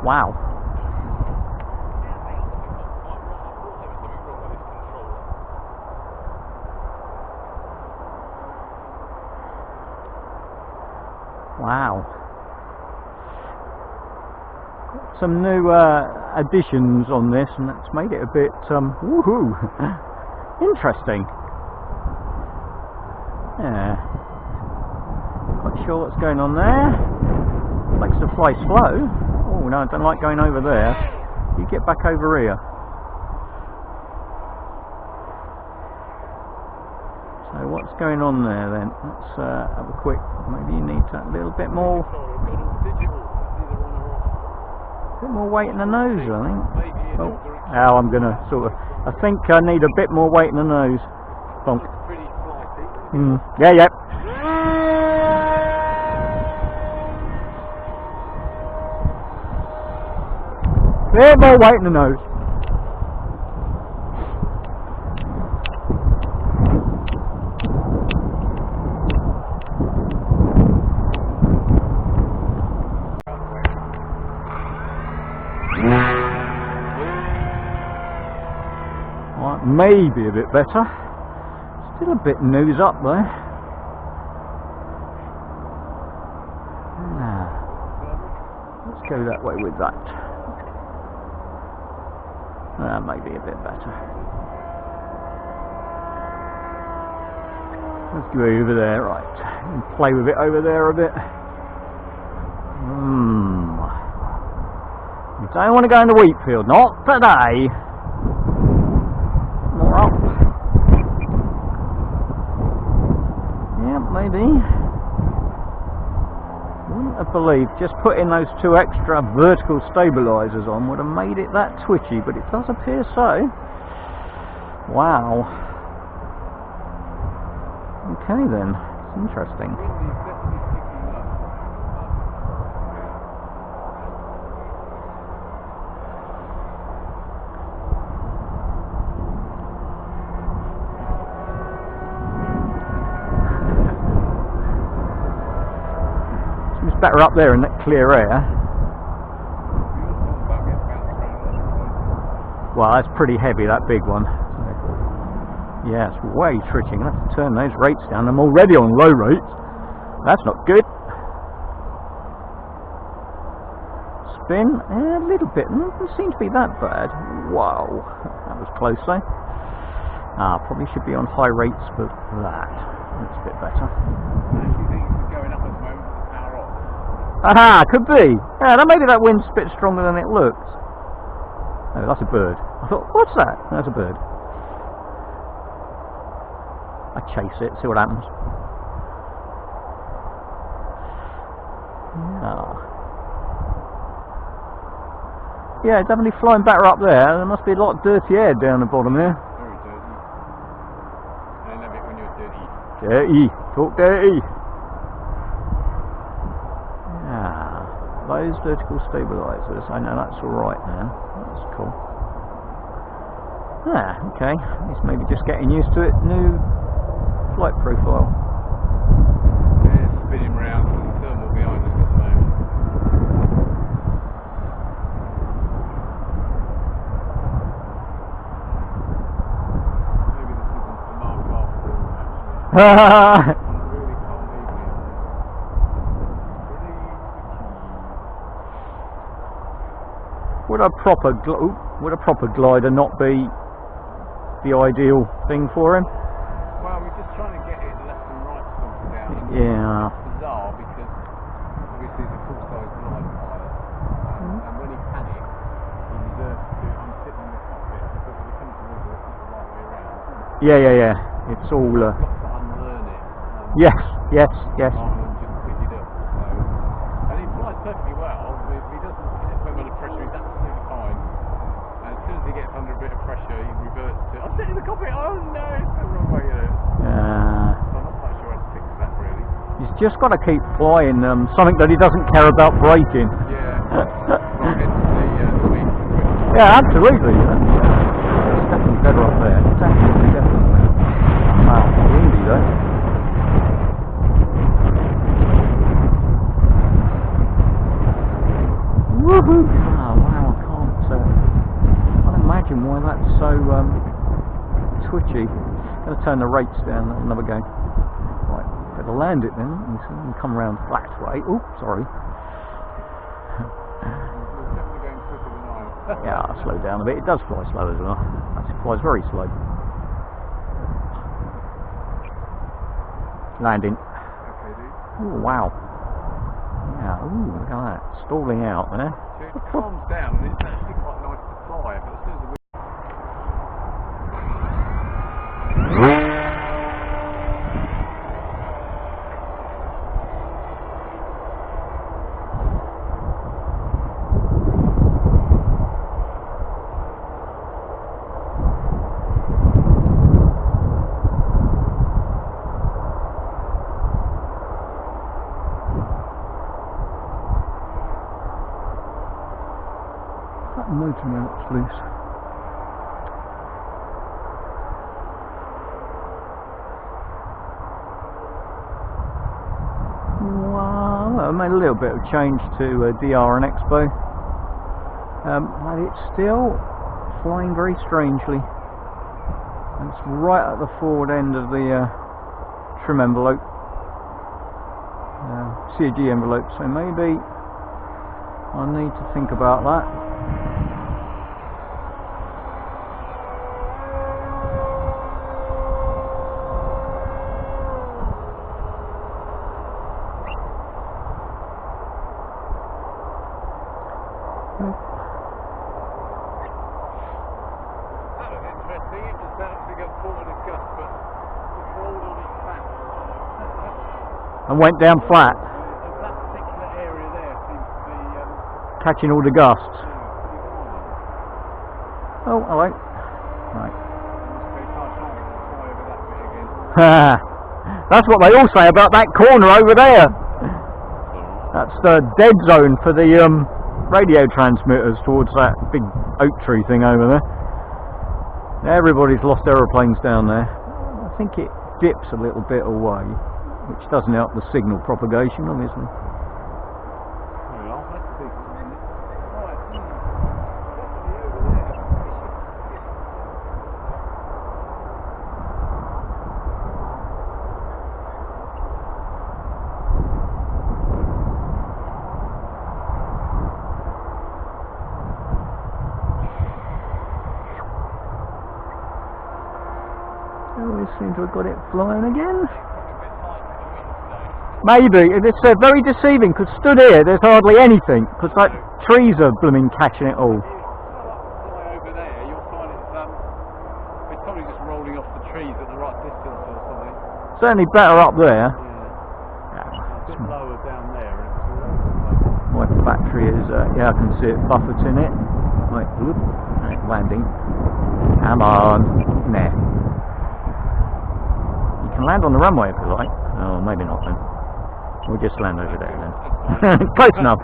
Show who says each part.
Speaker 1: Wow. Wow. Got some new additions on this, and that's made it a bit woohoo. Interesting. Yeah. Not sure what's going on there. Likes to fly slow. Oh no, I don't like going over there. You get back over here. So what's going on there then? Let's have a quick. Maybe you need a little bit more. Bit more weight in the nose, I think. Oh, now I'm gonna sort of. I think I need a bit more weight in the nose. Bonk. Yeah, yeah. Bit more weight in the nose. Right, maybe a bit better. Still a bit nose up there. Let's go that way with that. Maybe a bit better. Let's go over there, right. And play with it over there a bit. You don't want to go in the wheat field, not today. More up. Yeah, maybe. Wouldn't have believed just putting those 2 extra vertical stabilizers on would have made it that twitchy, but it does appear so. Wow. Okay then, it's interesting. Better up there in that clear air. Well, that's pretty heavy, that big one. Yeah, it's way tricky. I'm going to have to turn those rates down. I'm already on low rates. That's not good. Spin, a little bit. Doesn't seem to be that bad. Wow, that was close though. Probably should be on high rates for that. That's a bit better. Aha, could be. Yeah, maybe that wind's a bit stronger than it looks. Oh, that's a bird. I thought, what's that? That's a bird. I chase it, see what happens. Yeah, definitely flying better up there. There must be a lot of dirty air down the bottom there.
Speaker 2: Very dirty. I love it when you're dirty.
Speaker 1: Dirty. Talk dirty. Those vertical stabilizers, I know that's alright now. That's cool. Okay. It's maybe just getting used to it. New flight profile.
Speaker 2: Yeah, it's spinning round with the thermal behind us at the moment. Maybe this isn't the mark off, actually.
Speaker 1: Would a proper glider not be the ideal thing for him?
Speaker 2: Well, we're just trying to get it left and right sorted out.
Speaker 1: Yeah.
Speaker 2: It's bizarre because obviously he's a full-size glider pilot, and when he panics, he reserves to. I'm sitting in the cockpit because if he comes towards us, it's the right way around.
Speaker 1: Yeah. It's all.
Speaker 2: I've got to unlearn it.
Speaker 1: Yes.
Speaker 2: Rather than just pick it up. So, and he flies perfectly well. If he doesn't get put under pressure, he's absolutely fine. And as soon as he gets under a bit of pressure, he reverts to. I'm sitting in the cockpit. Oh no, it's the wrong way. So I'm not quite sure how to fix that really.
Speaker 1: He's just got to keep flying something that he doesn't care about braking.
Speaker 2: Yeah. Right into the wing.
Speaker 1: Yeah, absolutely. It's definitely better up there. Definitely better. Wow, windy though. Oh wow, I can't imagine why that's so twitchy. Gonna turn the rates down, another go. Right, better land it then. You see, you come around flat rate. Oh, sorry. Yeah, I'll slow down a bit. It does fly slow as well. Actually, it flies very slow. Landing.
Speaker 2: Okay, dude.
Speaker 1: Oh wow. Yeah, ooh, look at that. Stalling out there.
Speaker 2: So it calms down and it's actually quite nice to fly, but as soon as the
Speaker 1: that motor mount's loose. Wow, I made a little bit of change to DR and Expo, but it's still flying very strangely. It's right at the forward end of the trim envelope, CAG envelope, so maybe I need to think about that. And went down flat.
Speaker 2: That particular area there seems to be
Speaker 1: catching all the gusts. Oh, hello. Right. That's what they all say about that corner over there. That's the dead zone for the radio transmitters towards that big oak tree thing over there. Everybody's lost aeroplanes down there. I think it dips a little bit away, which doesn't help the signal propagation, obviously. We seem to have got it flying again. Maybe. It's very deceiving, because stood here there's hardly anything, because like trees are blooming catching it all.
Speaker 2: Over there, you'll find it's probably just rolling off the trees at the right distance or something.
Speaker 1: Certainly better up there.
Speaker 2: Yeah. A bit lower down there. And it's all over the place.
Speaker 1: Like the battery is, yeah, I can see it buffeted in it. Right, whoop, landing. Come on. Nah. You can land on the runway if you like. Oh, maybe not then. We'll just land over there then. Close enough.